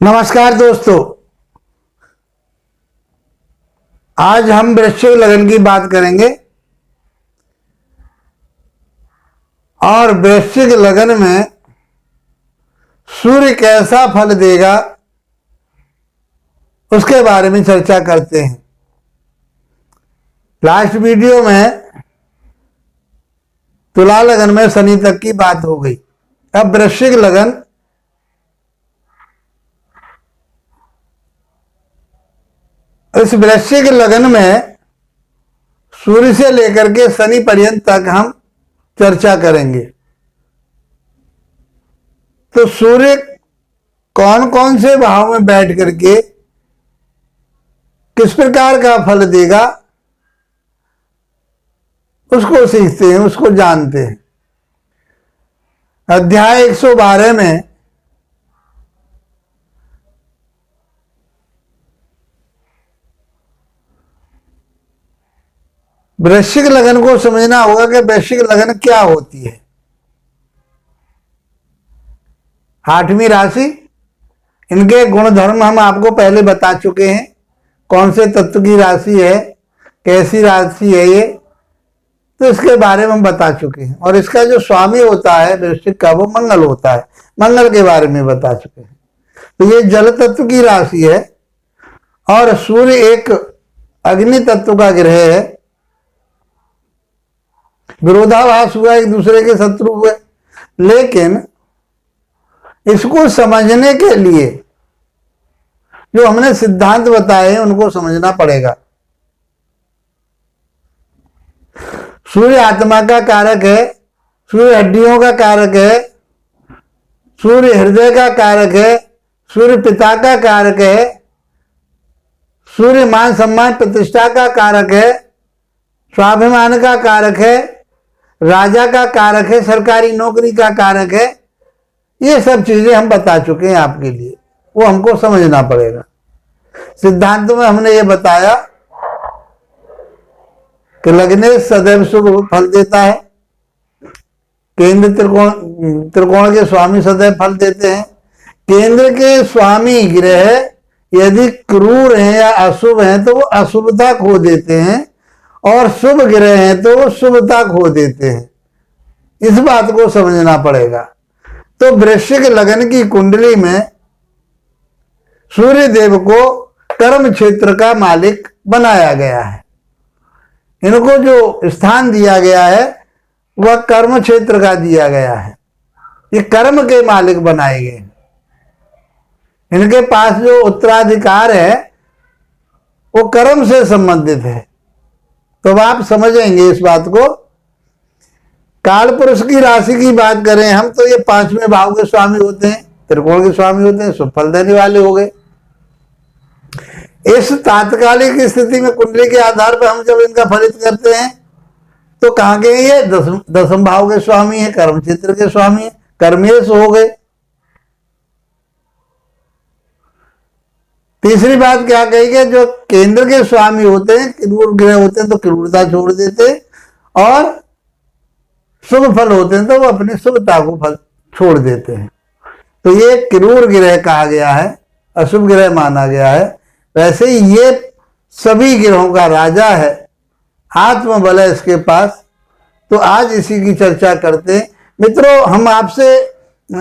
नमस्कार दोस्तों, आज हम वृश्चिक लगन की बात करेंगे और वृश्चिक लगन में सूर्य कैसा फल देगा उसके बारे में चर्चा करते हैं। लास्ट वीडियो में तुला लगन में शनि तक की बात हो गई। अब वृश्चिक लगन, इस वृश्चिक लगन में सूर्य से लेकर के शनि पर्यंत तक हम चर्चा करेंगे। तो सूर्य कौन कौन से भाव में बैठ करके किस प्रकार का फल देगा उसको सीखते हैं, उसको जानते हैं। अध्याय 112 में वृश्चिक लगन को समझना होगा कि वृश्चिक लगन क्या होती है। 8वीं राशि, इनके गुण धर्म हम आपको पहले बता चुके हैं। कौन से तत्व की राशि है, कैसी राशि है ये, तो इसके बारे में हम बता चुके हैं। और इसका जो स्वामी होता है वृश्चिक का, वो मंगल होता है। मंगल के बारे में बता चुके हैं। तो ये जल तत्व की राशि है और सूर्य एक अग्नि तत्व का ग्रह है। विरोधाभास हुआ, एक दूसरे के शत्रु हुए, लेकिन इसको समझने के लिए जो हमने सिद्धांत बताए हैं उनको समझना पड़ेगा। सूर्य आत्मा का कारक है, सूर्य हड्डियों का कारक है, सूर्य हृदय का कारक है, सूर्य पिता का कारक है, सूर्य मान सम्मान प्रतिष्ठा का कारक है, स्वाभिमान का कारक है, राजा का कारक है, सरकारी नौकरी का कारक है। ये सब चीजें हम बता चुके हैं आपके लिए, वो हमको समझना पड़ेगा। सिद्धांतों में हमने ये बताया कि लग्ने सदैव शुभ फल देता है। केंद्र त्रिकोण के स्वामी सदैव फल देते हैं। केंद्र के स्वामी ग्रह यदि क्रूर हैं या अशुभ हैं तो वो अशुभता खो देते हैं, और शुभ ग्रह हैं तो वो शुभता खो देते हैं। इस बात को समझना पड़ेगा। तो वृश्चिक लगन की कुंडली में सूर्य देव को कर्म क्षेत्र का मालिक बनाया गया है। इनको जो स्थान दिया गया है वह कर्म क्षेत्र का दिया गया है। ये कर्म के मालिक बनाए गए हैं। इनके पास जो उत्तराधिकार है वो कर्म से संबंधित है। तो अब आप समझेंगे इस बात को। काल पुरुष की राशि की बात करें हम तो ये 5वें भाव के स्वामी होते हैं, त्रिकोण के स्वामी होते हैं, शुभ फल देने वाले हो गए। इस तात्कालिक स्थिति में कुंडली के आधार पर हम जब इनका फलित करते हैं तो कहाँ के ये दसम भाव के स्वामी है, कर्म क्षेत्र के स्वामी है, कर्मेश हो गए। तीसरी बात क्या कही गई, जो केंद्र के स्वामी होते हैं, क्रूर ग्रह होते हैं तो क्रूरता छोड़ देते हैं, और शुभ फल होते हैं तो वो अपनी शुभता को फल छोड़ देते हैं। तो ये क्रूर ग्रह कहा गया है, अशुभ ग्रह माना गया है। वैसे ही ये सभी ग्रहों का राजा है, आत्मबल है इसके पास। तो आज इसी की चर्चा करते हैं। मित्रों, हम आपसे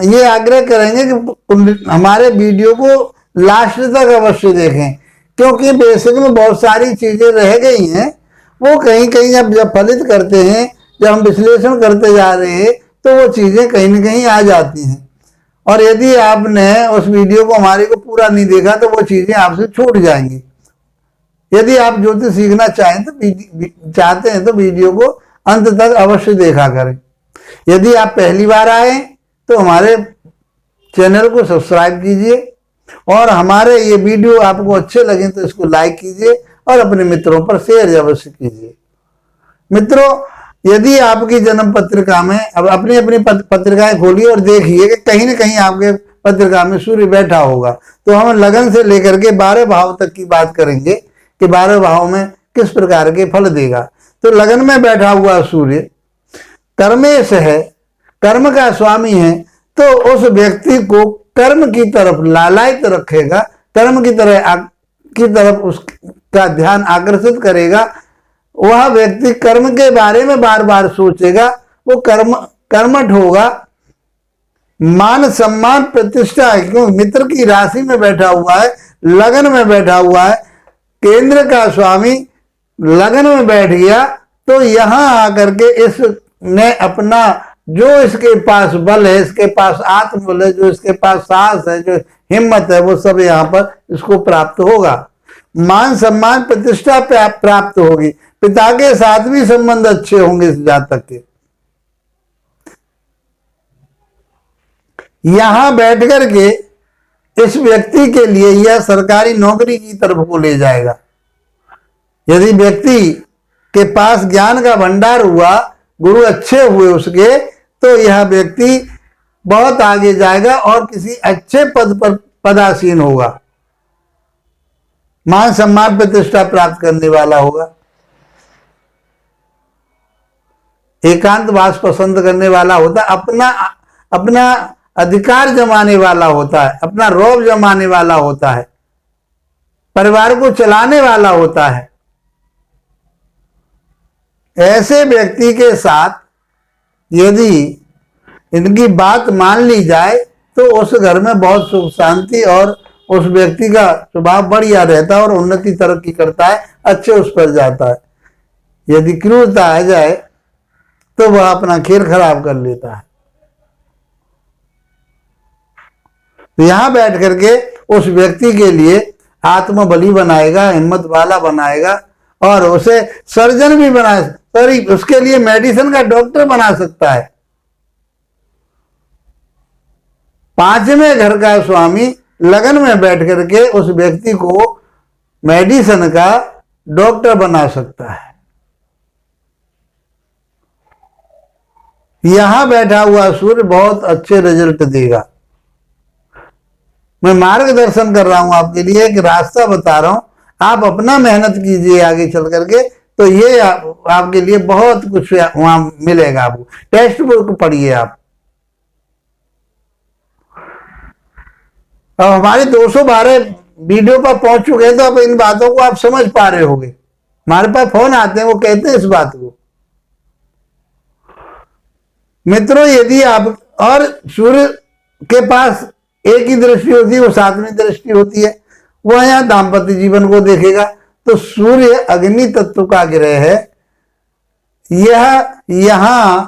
ये आग्रह करेंगे कि हमारे वीडियो को लास्ट तक अवश्य देखें, क्योंकि बेसिक में बहुत सारी चीजें रह गई हैं। वो कहीं कहीं जब फलित करते हैं, जब हम विश्लेषण करते जा रहे हैं तो वो चीजें कहीं ना कहीं आ जाती हैं। और यदि आपने उस वीडियो को हमारे को पूरा नहीं देखा तो वो चीजें आपसे छूट जाएंगी। यदि आप ज्योतिष सीखना चाहते हैं तो वीडियो को अंत तक अवश्य देखा करें। यदि आप पहली बार आए तो हमारे चैनल को सब्सक्राइब कीजिए, और हमारे ये वीडियो आपको अच्छे लगे तो इसको लाइक कीजिए और अपने मित्रों पर शेयर अवश्य कीजिए। मित्रों, यदि आपकी जन्म पत्रिका में, अब अपनी अपनी पत्रिकाएं खोलिए और देखिए कि कहीं ना कहीं आपके पत्रिका में सूर्य बैठा होगा। तो हम लगन से लेकर के 12 भाव तक की बात करेंगे कि 12 भाव में किस प्रकार के फल देगा। तो लगन में बैठा हुआ सूर्य कर्मेश है, कर्म का स्वामी है, तो उस व्यक्ति को कर्म की तरफ लालायित रखेगा, कर्म की तरफ उसका ध्यान आकर्षित करेगा, वह व्यक्ति कर्म के बारे में बार बार सोचेगा, वो कर्मठ होगा। मान सम्मान प्रतिष्ठा है, क्योंकि मित्र की राशि में बैठा हुआ है, लगन में बैठा हुआ है, केंद्र का स्वामी लगन में बैठ गया, तो यहां आकर के इसने अपना जो इसके पास बल है, इसके पास आत्मबल है, जो इसके पास साहस है, जो हिम्मत है, वो सब यहाँ पर इसको प्राप्त होगा। मान सम्मान प्रतिष्ठा प्राप्त होगी, पिता के साथ भी संबंध अच्छे होंगे इस जातक के। यहां बैठ करके इस व्यक्ति के लिए यह सरकारी नौकरी की तरफ को ले जाएगा। यदि व्यक्ति के पास ज्ञान का भंडार हुआ, गुरु अच्छे हुए उसके, तो यह व्यक्ति बहुत आगे जाएगा और किसी अच्छे पद पर पदासीन होगा, मान सम्मान प्रतिष्ठा प्राप्त करने वाला होगा, एकांतवास पसंद करने वाला होता है, अपना अधिकार जमाने वाला होता है, अपना रौब जमाने वाला होता है, परिवार को चलाने वाला होता है। ऐसे व्यक्ति के साथ यदि इनकी बात मान ली जाए तो उस घर में बहुत सुख शांति और उस व्यक्ति का स्वभाव बढ़िया रहता है और उन्नति तरक्की करता है, अच्छे उस पर जाता है। यदि क्रूरता आ जाए तो वह अपना खेल खराब कर लेता है। तो यहां बैठ करके उस व्यक्ति के लिए आत्मबली बनाएगा, हिम्मत वाला बनाएगा और उसे सर्जन भी बना, सॉरी उसके लिए मेडिसिन का डॉक्टर बना सकता है। पांचवें घर का स्वामी लगन में बैठ करके उस व्यक्ति को मेडिसिन का डॉक्टर बना सकता है। यहां बैठा हुआ सूर्य बहुत अच्छे रिजल्ट देगा। मैं मार्गदर्शन कर रहा हूं आपके लिए, एक रास्ता बता रहा हूं, आप अपना मेहनत कीजिए आगे चल करके, तो ये आपके लिए बहुत कुछ वहां मिलेगा। आपको टेक्स्ट बुक पढ़िए आप। अब हमारे 212 वीडियो पर पहुंच चुके हैं, तो अब इन बातों को आप समझ पा रहे होंगे। हमारे पास फोन आते हैं, वो कहते हैं इस बात को। मित्रों, यदि आप और सूर्य के पास एक ही दृष्टि होती है, वो सातवीं दृष्टि होती है, वह यहां दाम्पत्य जीवन को देखेगा। तो सूर्य अग्नि तत्व का ग्रह है, यह यहां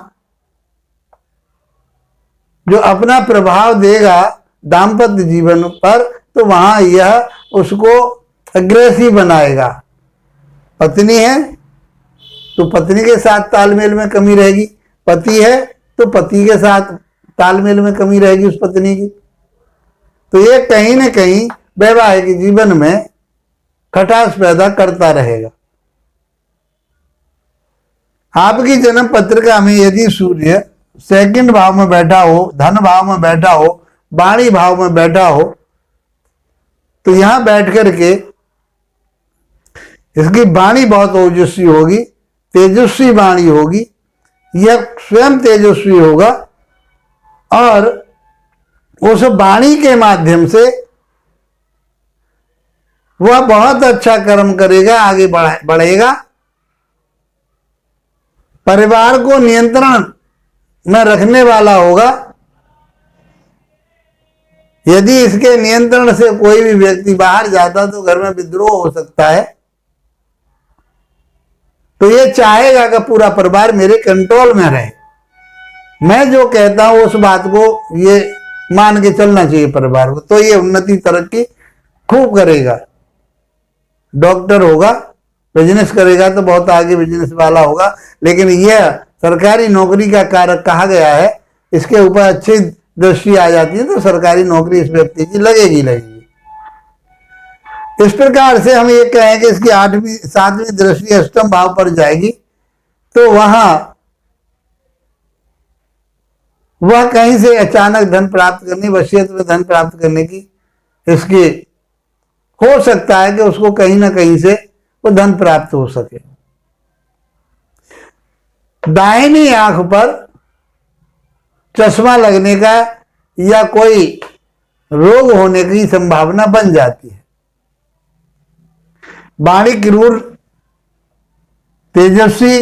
जो अपना प्रभाव देगा दाम्पत्य जीवन पर, तो वहां यह उसको अग्रेसिव बनाएगा। पत्नी है तो पत्नी के साथ तालमेल में कमी रहेगी, पति है तो पति के साथ तालमेल में कमी रहेगी उस पत्नी की। तो ये कहीं ना कहीं वैवाहिक जीवन में खटास पैदा करता रहेगा। आपकी जन्म पत्रिका में यदि सूर्य सेकंड भाव में बैठा हो, धन भाव में बैठा हो, वाणी भाव में बैठा हो, तो यहां बैठ करके इसकी वाणी बहुत ओजस्वी होगी, तेजस्वी वाणी होगी, यह स्वयं तेजस्वी होगा और उस वाणी के माध्यम से वह बहुत अच्छा कर्म करेगा, आगे बढ़ेगा, परिवार को नियंत्रण में रखने वाला होगा। यदि इसके नियंत्रण से कोई भी व्यक्ति बाहर जाता तो घर में विद्रोह हो सकता है। तो ये चाहेगा कि पूरा परिवार मेरे कंट्रोल में रहे, मैं जो कहता हूं उस बात को ये मान के चलना चाहिए परिवार को, तो ये उन्नति तरक्की खूब करेगा। डॉक्टर होगा, बिजनेस करेगा तो बहुत आगे बिजनेस वाला होगा, लेकिन यह सरकारी नौकरी का कारक कहा गया है, इसके ऊपर अच्छी दृष्टि आ जाती है तो सरकारी नौकरी इस व्यक्ति की लगेगी। इस प्रकार से हम ये कहें कि इसकी 8वीं 7वीं दृष्टि अष्टम भाव पर जाएगी, तो वह कहीं से अचानक धन प्राप्त करने, वसीयत में धन प्राप्त करने की इसकी हो सकता है कि उसको कहीं ना कहीं से वो धन प्राप्त हो सके। दाहिनी आंख पर चश्मा लगने का या कोई रोग होने की संभावना बन जाती है। वाणी क्रूर, तेजस्वी,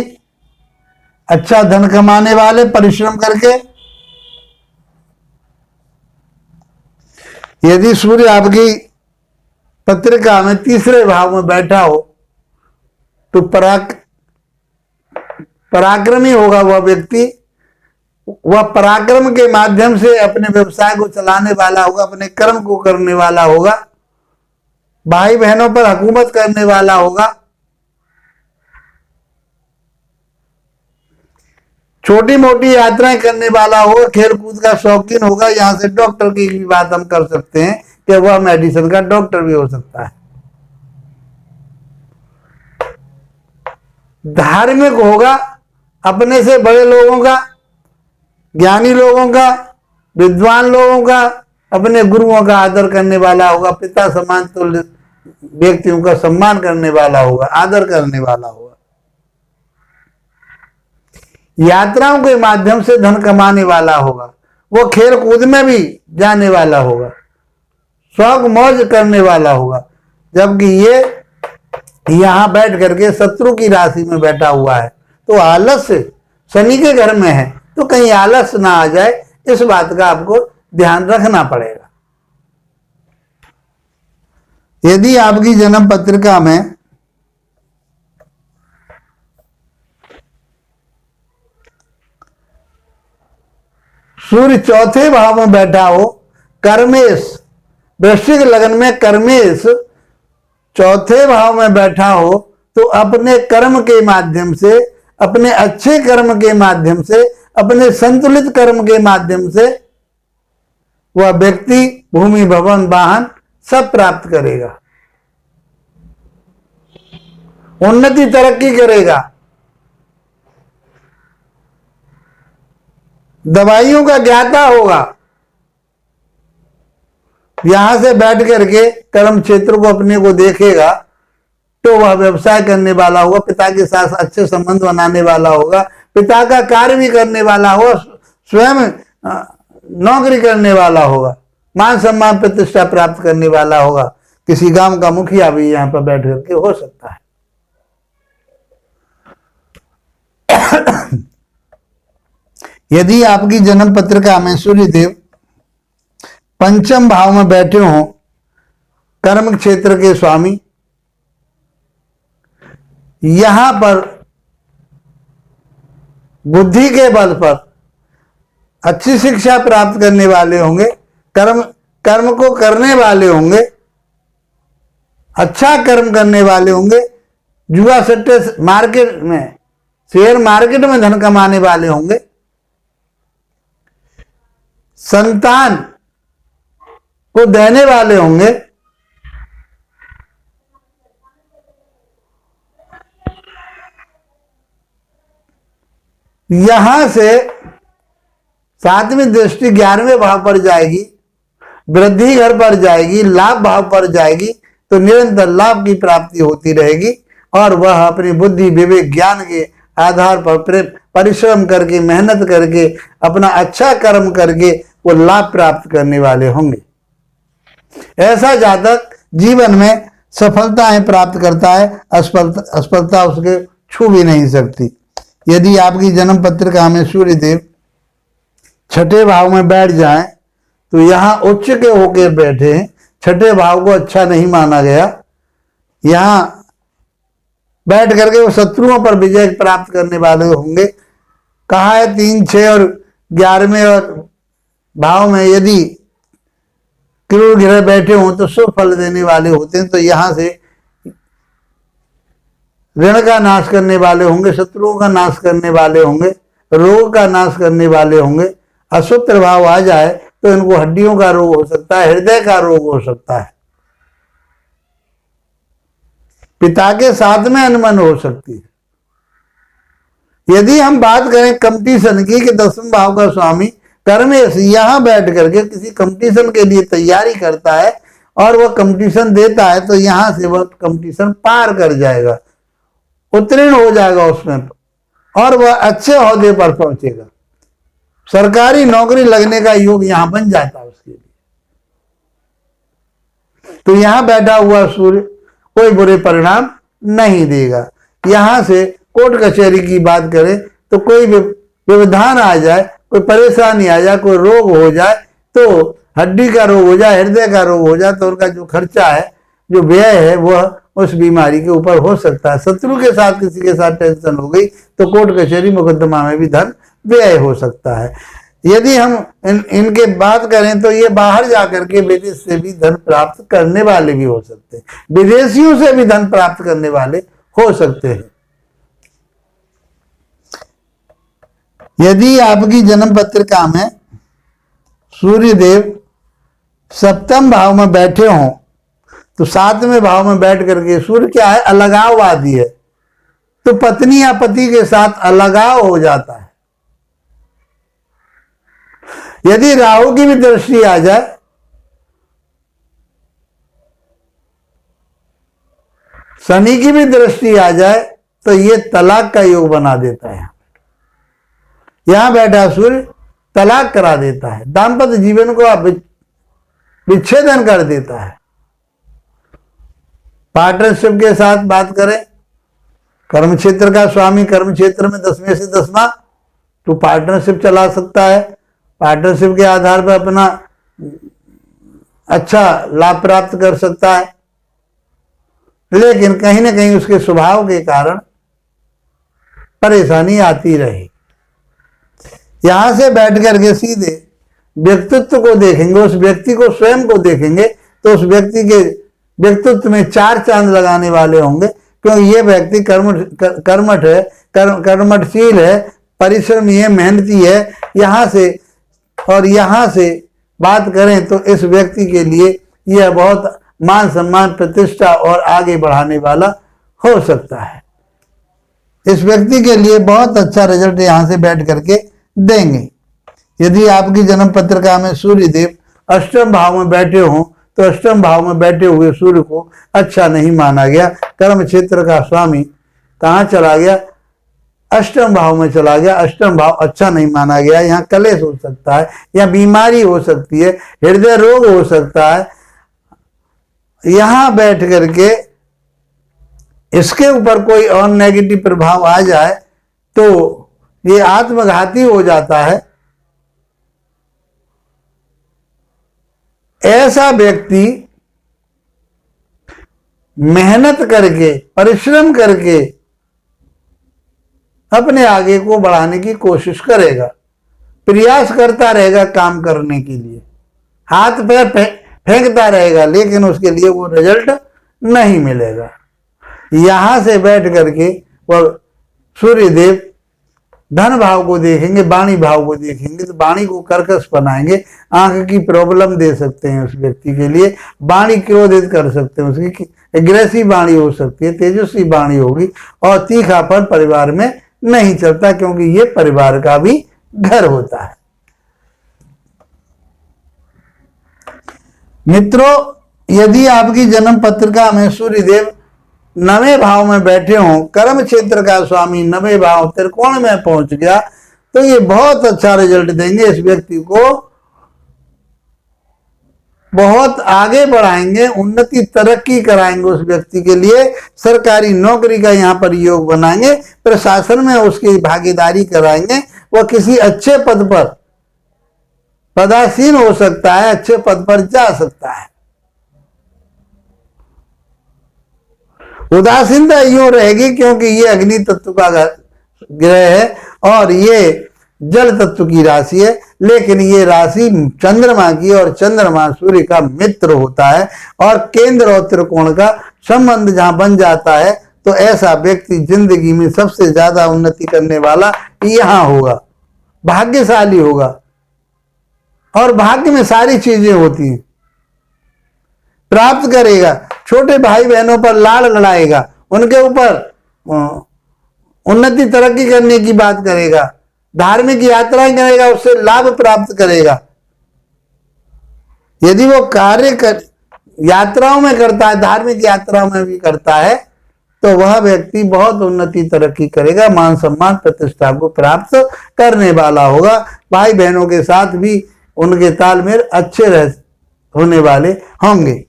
अच्छा धन कमाने वाले, परिश्रम करके। यदि सूर्य आपकी पत्रिका में तीसरे भाव में बैठा हो तो पराक्रमी होगा वह व्यक्ति। वह पराक्रम के माध्यम से अपने व्यवसाय को चलाने वाला होगा, अपने कर्म को करने वाला होगा, भाई बहनों पर हुकूमत करने वाला होगा, छोटी मोटी यात्राएं करने वाला होगा, खेल कूद का शौकीन होगा। यहां से डॉक्टर की भी बात हम कर सकते हैं कि वह मेडिसिन का डॉक्टर भी हो सकता है। धार्मिक होगा, अपने से बड़े लोगों का, ज्ञानी लोगों का, विद्वान लोगों का, अपने गुरुओं का आदर करने वाला होगा, पिता समान तुल्य व्यक्तियों का सम्मान करने वाला होगा, आदर करने वाला होगा। यात्राओं के माध्यम से धन कमाने वाला होगा, वो खेल कूद में भी जाने वाला होगा, शौक मौज करने वाला होगा। जबकि ये यहां बैठ करके शत्रु की राशि में बैठा हुआ है तो आलस्य, शनि के घर में है तो कहीं आलस ना आ जाए, इस बात का आपको ध्यान रखना पड़ेगा। यदि आपकी जन्म पत्रिका में सूर्य चौथे भाव में बैठा हो, कर्मेश, वृश्चिक लग्न में कर्मेश चौथे भाव में बैठा हो तो अपने कर्म के माध्यम से, अपने अच्छे कर्म के माध्यम से, अपने संतुलित कर्म के माध्यम से वह व्यक्ति भूमि, भवन, वाहन सब प्राप्त करेगा, उन्नति तरक्की करेगा, दवाइयों का ज्ञाता होगा। यहां से बैठ करके कर्म क्षेत्र को अपने को देखेगा तो वह व्यवसाय करने वाला होगा, पिता के साथ अच्छे संबंध बनाने वाला होगा, पिता का कार्य भी करने वाला होगा, स्वयं नौकरी करने वाला होगा, मान सम्मान प्रतिष्ठा प्राप्त करने वाला होगा, किसी गांव का मुखिया भी यहां पर बैठ करके हो सकता है। यदि आपकी जन्म पत्रिका में सूर्यदेव पंचम भाव में बैठे हों, कर्म क्षेत्र के स्वामी, यहां पर बुद्धि के बल पर अच्छी शिक्षा प्राप्त करने वाले होंगे, कर्म को करने वाले होंगे, अच्छा कर्म करने वाले होंगे, जुआ सट्टे मार्केट में, शेयर मार्केट में धन कमाने वाले होंगे, संतान को देने वाले होंगे, यहां से सातवीं दृष्टि 11वें भाव पर जाएगी, वृद्धि घर पर जाएगी, लाभ भाव पर जाएगी तो निरंतर लाभ की प्राप्ति होती रहेगी और वह अपनी बुद्धि, विवेक, ज्ञान के आधार पर परिश्रम करके, मेहनत करके, अपना अच्छा कर्म करके वो लाभ प्राप्त करने वाले होंगे। ऐसा जातक जीवन में सफलताएं प्राप्त करता है, असफलता उसके छू भी नहीं सकती। यदि आपकी जन्म पत्रिका में सूर्यदेव छठे भाव में बैठ जाएं तो यहां उच्च के होकर बैठे हैं, छठे भाव को अच्छा नहीं माना गया, यहां बैठ करके वो शत्रुओं पर विजय प्राप्त करने वाले होंगे। कहा है 3, 6 और 11वें और भाव में यदि क्रूर ग्रह बैठे हों तो शुभ फल देने वाले होते हैं। तो यहां से ऋण का नाश करने वाले होंगे, शत्रुओं का नाश करने वाले होंगे, रोग का नाश करने वाले होंगे। अशुभ प्रभाव आ जाए तो इनको हड्डियों का रोग हो सकता है, हृदय का रोग हो सकता है, पिता के साथ में अनबन हो सकती है। यदि हम बात करें कंपटीशन की कि 10वें भाव का स्वामी कर्मेश यहां बैठ करके किसी कंपटीशन के लिए तैयारी करता है और वह कंपटीशन देता है तो यहां से वह कंपटीशन पार कर जाएगा, उत्तीर्ण हो जाएगा उसमें और वह अच्छे ओहदे पर पहुंचेगा, सरकारी नौकरी लगने का योग यहां बन जाता है उसके लिए। तो यहाँ बैठा हुआ सूर्य कोई बुरे परिणाम नहीं देगा। यहाँ से कोर्ट कचहरी की बात करें तो कोई व्यवधान आ जाए, कोई परेशानी आ जाए, कोई रोग हो जाए, तो हड्डी का रोग हो जाए, हृदय का रोग हो जाए, तो उनका जो खर्चा है, जो व्यय है, वह उस बीमारी के ऊपर हो सकता है। शत्रु के साथ किसी के साथ टेंशन हो गई तो कोर्ट कचहरी मुकदमा में भी धन व्यय हो सकता है। यदि हम इनके बात करें तो ये बाहर जाकर के विदेश से भी धन प्राप्त करने वाले भी हो सकते हैं, विदेशियों से भी धन प्राप्त करने वाले हो सकते हैं। यदि आपकी जन्म पत्रिका में सूर्यदेव सप्तम भाव में बैठे हों तो सातवें भाव में बैठ करके सूर्य क्या है, अलगाववादी है, तो पत्नी या पति के साथ अलगाव हो जाता है। यदि राहु की भी दृष्टि आ जाए, शनि की भी दृष्टि आ जाए, तो ये तलाक का योग बना देता है। यहां बैठा सूर्य तलाक करा देता है, दाम्पत्य जीवन को विच्छेदन कर देता है। पार्टनरशिप के साथ बात करें, कर्म क्षेत्र का स्वामी कर्म क्षेत्र में 10वें से 10वां, तो पार्टनरशिप चला सकता है, पार्टनरशिप के आधार पर अपना अच्छा लाभ प्राप्त कर सकता है। लेकिन कहीं ना कहीं उसके स्वभाव के कारण परेशानी आती रही। यहां से बैठ करके सीधे व्यक्तित्व को देखेंगे, उस व्यक्ति को स्वयं को देखेंगे, तो उस व्यक्ति के व्यक्तित्व में 4 चांद लगाने वाले होंगे, क्योंकि ये व्यक्ति कर्मठ है, कर्मठशील है, परिश्रमी है, मेहनती है। यहाँ से बात करें तो इस व्यक्ति के लिए यह बहुत मान सम्मान प्रतिष्ठा और आगे बढ़ाने वाला हो सकता है। इस व्यक्ति के लिए बहुत अच्छा रिजल्ट यहाँ से बैठ करके देंगे। यदि आपकी जन्म पत्रिका में सूर्यदेव अष्टम भाव में बैठे हों तो अष्टम भाव में बैठे हुए सूर्य को अच्छा नहीं माना गया। कर्म क्षेत्र का स्वामी कहाँ चला गया, अष्टम भाव में चला गया। अष्टम भाव अच्छा नहीं माना गया। यहाँ कलेश हो सकता है, या बीमारी हो सकती है, हृदय रोग हो सकता है। यहां बैठ करके इसके ऊपर कोई और नेगेटिव प्रभाव आ जाए तो ये आत्मघाती हो जाता है। ऐसा व्यक्ति मेहनत करके परिश्रम करके अपने आगे को बढ़ाने की कोशिश करेगा, प्रयास करता रहेगा काम करने के लिए, हाथ पैर फेंकता रहेगा, लेकिन उसके लिए वो रिजल्ट नहीं मिलेगा। यहां से बैठ करके वह सूर्यदेव धन भाव को देखेंगे, वाणी भाव को देखेंगे, तो वाणी को कर्कश बनाएंगे, आंख की प्रॉब्लम दे सकते हैं उस व्यक्ति के लिए, वाणी क्रोधित कर सकते हैं, उसकी एग्रेसिव वाणी हो सकती है, तेजस्वी वाणी होगी, और तीखापन परिवार में नहीं चलता, क्योंकि ये परिवार का भी घर होता है। मित्रों, यदि आपकी जन्म पत्रिका में सूर्यदेव 9वें भाव में बैठे हों, कर्म क्षेत्र का स्वामी 9वें भाव त्रिकोण में पहुंच गया, तो ये बहुत अच्छा रिजल्ट देंगे। इस व्यक्ति को बहुत आगे बढ़ाएंगे, उन्नति तरक्की कराएंगे। उस व्यक्ति के लिए सरकारी नौकरी का यहाँ पर योग बनाएंगे, प्रशासन में उसकी भागीदारी कराएंगे, वह किसी अच्छे पद पर पदासीन हो सकता है, अच्छे पद पर जा सकता है। उदासीनता यूं रहेगी क्योंकि ये अग्नि तत्व का ग्रह है और ये जल तत्व की राशि है, लेकिन ये राशि चंद्रमा की, और चंद्रमा सूर्य का मित्र होता है, और केंद्र और त्रिकोण का संबंध जहां बन जाता है तो ऐसा व्यक्ति जिंदगी में सबसे ज्यादा उन्नति करने वाला यहां होगा, भाग्यशाली होगा। और भाग्य में सारी चीजें होती हैं, प्राप्त करेगा, छोटे भाई बहनों पर लाड़ लड़ाएगा, उनके ऊपर उन्नति तरक्की करने की बात करेगा, धार्मिक यात्राएं करेगा, उससे लाभ प्राप्त करेगा। यदि वो कार्य यात्राओं में करता है, धार्मिक यात्राओं में भी करता है, तो वह व्यक्ति बहुत उन्नति तरक्की करेगा, मान सम्मान प्रतिष्ठा को प्राप्त करने वाला होगा। भाई बहनों के साथ भी उनके तालमेल अच्छे होने वाले होंगे।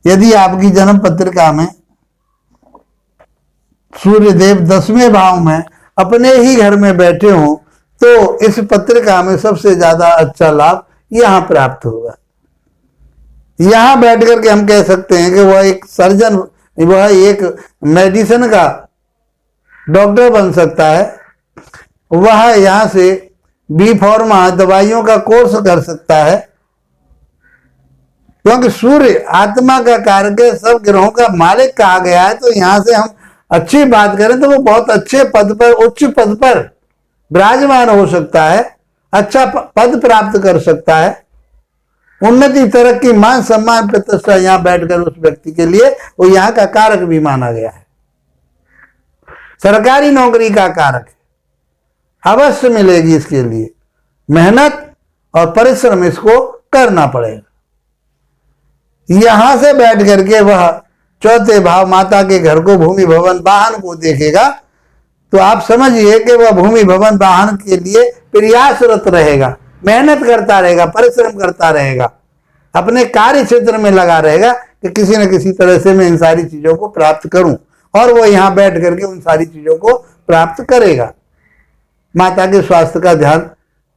यदि आपकी जन्म पत्रिका में सूर्यदेव 10वें भाव में अपने ही घर में बैठे हों तो इस पत्रिका में सबसे ज्यादा अच्छा लाभ यहां प्राप्त होगा। यहां बैठ करके हम कह सकते हैं कि वह एक सर्जन, वह एक मेडिसिन का डॉक्टर बन सकता है, वह यहां से बी फार्मा दवाइयों का कोर्स कर सकता है, क्योंकि सूर्य आत्मा का कारक है, सब ग्रहों का मालिक कहा गया है। तो यहां से हम अच्छी बात करें तो वो बहुत अच्छे पद पर, उच्च पद पर विराजमान हो सकता है, अच्छा पद प्राप्त कर सकता है, उन्नति, तरक्की, मान सम्मान, प्रतिष्ठा यहां बैठकर उस व्यक्ति के लिए वो यहां का कारक भी माना गया है, सरकारी नौकरी का कारक है, अवश्य मिलेगी। इसके लिए मेहनत और परिश्रम इसको करना पड़ेगा। यहां से बैठ करके वह चौथे भाव माता के घर को, भूमि भवन वाहन को देखेगा तो आप समझिए कि वह भूमि भवन वाहन के लिए प्रयासरत रहेगा, मेहनत करता रहेगा, परिश्रम करता रहेगा, अपने कार्य क्षेत्र में लगा रहेगा कि किसी न किसी तरह से मैं इन सारी चीजों को प्राप्त करूं, और वो यहां बैठ करके उन सारी चीजों को प्राप्त करेगा। माता के स्वास्थ्य का ध्यान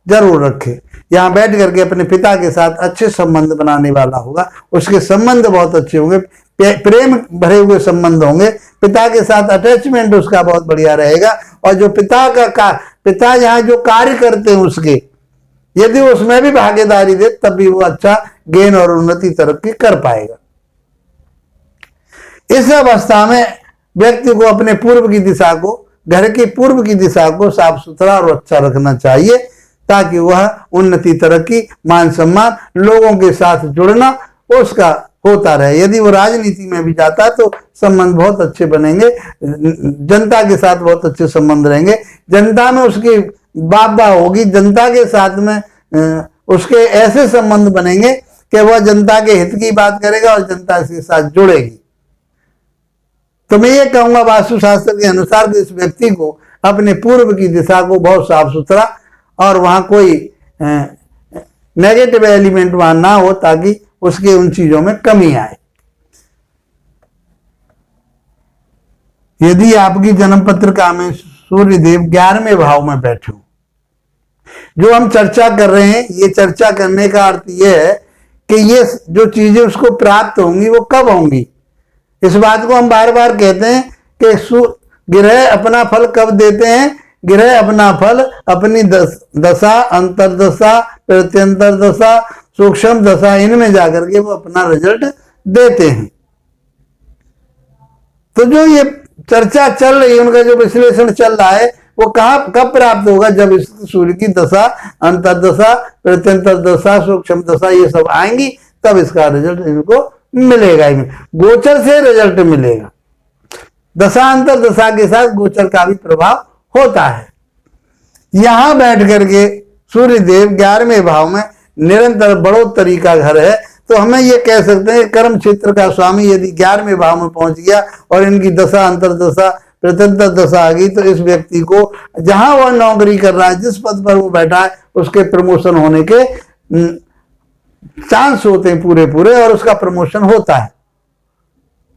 जरूर रखे। यहां बैठ करके अपने पिता के साथ अच्छे संबंध बनाने वाला होगा, उसके संबंध बहुत अच्छे होंगे, प्रेम भरे हुए संबंध होंगे, पिता के साथ अटैचमेंट उसका बहुत बढ़िया रहेगा। और जो पिता यहाँ जो कार्य करते हैं उसके, यदि उसमें भी भागीदारी दे तब भी वो अच्छा गेन और उन्नति तरक्की कर पाएगा। इस अवस्था में व्यक्ति को अपने पूर्व की दिशा को, घर की पूर्व की दिशा को साफ सुथरा और अच्छा रखना चाहिए, ताकि वह उन्नति, तरक्की, मान सम्मान, लोगों के साथ जुड़ना उसका होता रहे। यदि वो राजनीति में भी जाता है तो संबंध बहुत अच्छे बनेंगे, जनता के साथ बहुत अच्छे संबंध रहेंगे, जनता में उसकी वाह होगी, जनता के साथ में उसके ऐसे संबंध बनेंगे कि वह जनता के हित की बात करेगा और जनता के साथ जुड़ेगी। तो मैं ये कहूंगा वास्तुशास्त्र के अनुसार कि इस व्यक्ति को अपने पूर्व की दिशा को बहुत साफ सुथरा, और वहां कोई नेगेटिव एलिमेंट वहां ना हो, ताकि उसके उन चीजों में कमी आए। यदि आपकी जन्म पत्रिका में सूर्यदेव 11वें भाव में बैठे हो, जो हम चर्चा कर रहे हैं, ये चर्चा करने का अर्थ ये है कि ये जो चीजें उसको प्राप्त होंगी वो कब होंगी। इस बात को हम बार बार कहते हैं कि ग्रह अपना फल कब देते हैं। ग्रह अपना फल अपनी दशा, अंतरदशा, प्रत्यंतर दशा, सूक्ष्म दशा, इनमें जाकर के वो अपना रिजल्ट देते हैं। तो जो ये चर्चा चल रही है, उनका जो विश्लेषण चल रहा है, वो कब प्राप्त होगा, जब इस सूर्य की दशा, अंतरदशा, प्रत्यंतर दशा, सूक्ष्म दशा ये सब आएंगी, तब इसका रिजल्ट इनको मिलेगा। गोचर से रिजल्ट मिलेगा। दशा अंतर दशा के साथ गोचर का भी प्रभाव होता है। यहां बैठ करके सूर्यदेव 11वें भाव में निरंतर बढ़ोतरी का घर है, तो हमें ये कह सकते हैं कर्म क्षेत्र का स्वामी यदि 11वें भाव में पहुंच गया और इनकी दशा, अंतरदशा, प्रत्यंतर दशा आ गई, तो इस व्यक्ति को जहां वह नौकरी कर रहा है, जिस पद पर वो बैठा है, उसके प्रमोशन होने के चांस होते हैं पूरे पूरे, और उसका प्रमोशन होता है।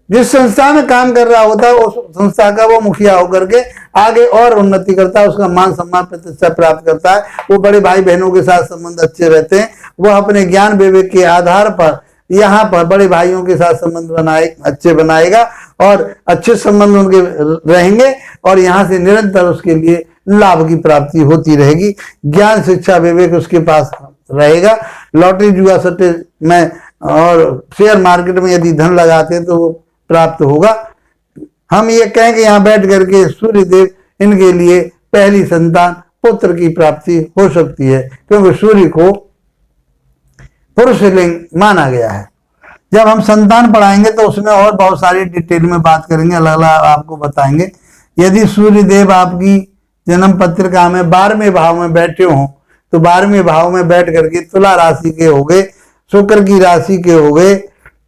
जिस संस्था में काम कर रहा होता है उस संस्था का वो मुखिया होकर के आगे और उन्नति करता है, उसका मान सम्मान, प्रतिष्ठा प्राप्त करता है। वो बड़े भाई बहनों के साथ संबंध अच्छे रहते हैं, वह अपने ज्ञान विवेक के आधार पर यहाँ पर बड़े भाइयों के साथ संबंध अच्छे बनाएगा, और अच्छे संबंध उनके रहेंगे, और यहाँ से निरंतर उसके लिए लाभ की प्राप्ति होती रहेगी। ज्ञान, शिक्षा, विवेक उसके पास रहेगा। लॉटरी, जुआ, सट्टे में और शेयर मार्केट में यदि धन लगाते हैं तो वो प्राप्त होगा। हम ये कहें कि यहाँ बैठ करके सूर्यदेव इनके लिए पहली संतान, पुत्र की प्राप्ति हो सकती है, क्योंकि सूर्य को पुरुष लिंग माना गया है। जब हम संतान पढ़ाएंगे तो उसमें और बहुत सारी डिटेल में बात करेंगे, अलग अलग आपको बताएंगे। यदि सूर्यदेव आपकी जन्म पत्रिका में 12वें भाव में बैठे हों, तो 12वें भाव में बैठ करके तुला राशि के हो गए, शुक्र की राशि के हो गए,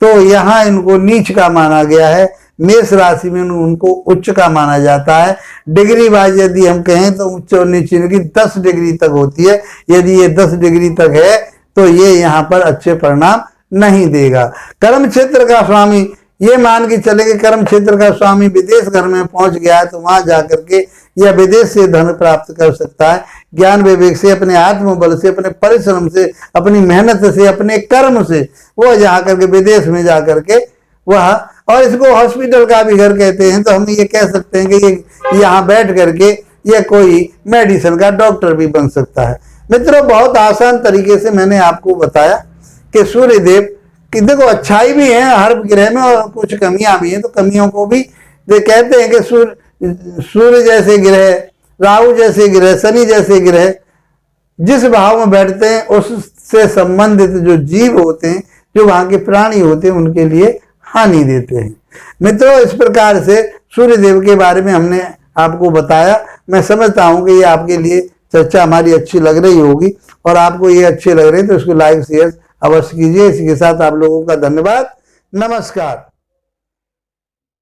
तो यहाँ इनको नीच का माना गया है। मेष राशि में उनको उच्च का माना जाता है। डिग्री वाइज यदि हम कहें तो उच्च और नीच इनकी 10 डिग्री तक होती है। यदि ये 10 डिग्री तक है तो ये यहाँ पर अच्छे परिणाम नहीं देगा। कर्म क्षेत्र का स्वामी, ये मान के चले कि कर्म क्षेत्र का स्वामी विदेश घर में पहुंच गया है तो वहां जाकर के या विदेश से धन प्राप्त कर सकता है, ज्ञान विवेक से, अपने आत्मबल से, अपने परिश्रम से, अपनी मेहनत से, अपने कर्म से वो जा करके विदेश में जा करके वह, और इसको हॉस्पिटल का भी घर कहते हैं, तो हम ये कह सकते हैं कि ये यहाँ बैठ करके ये कोई मेडिसिन का डॉक्टर भी बन सकता है। मित्रों, बहुत आसान तरीके से मैंने आपको बताया कि सूर्य देव कि देखो अच्छाई भी है हर ग्रह में और कुछ कमियां भी हैं, तो कमियों को भी वे कहते हैं कि सूर्य जैसे ग्रह, राहु जैसे ग्रह, शनि जैसे ग्रह जिस भाव में बैठते हैं उससे संबंधित जो जीव होते हैं, जो वहां के प्राणी होते हैं, उनके लिए हानि देते हैं। मित्रों, इस प्रकार से सूर्य देव के बारे में हमने आपको बताया। मैं समझता हूं कि ये आपके लिए चर्चा हमारी अच्छी लग रही होगी, और आपको ये अच्छे लग रहे हैं तो इसको लाइक शेयर अवश्य कीजिए। इसी के साथ आप लोगों का धन्यवाद। नमस्कार।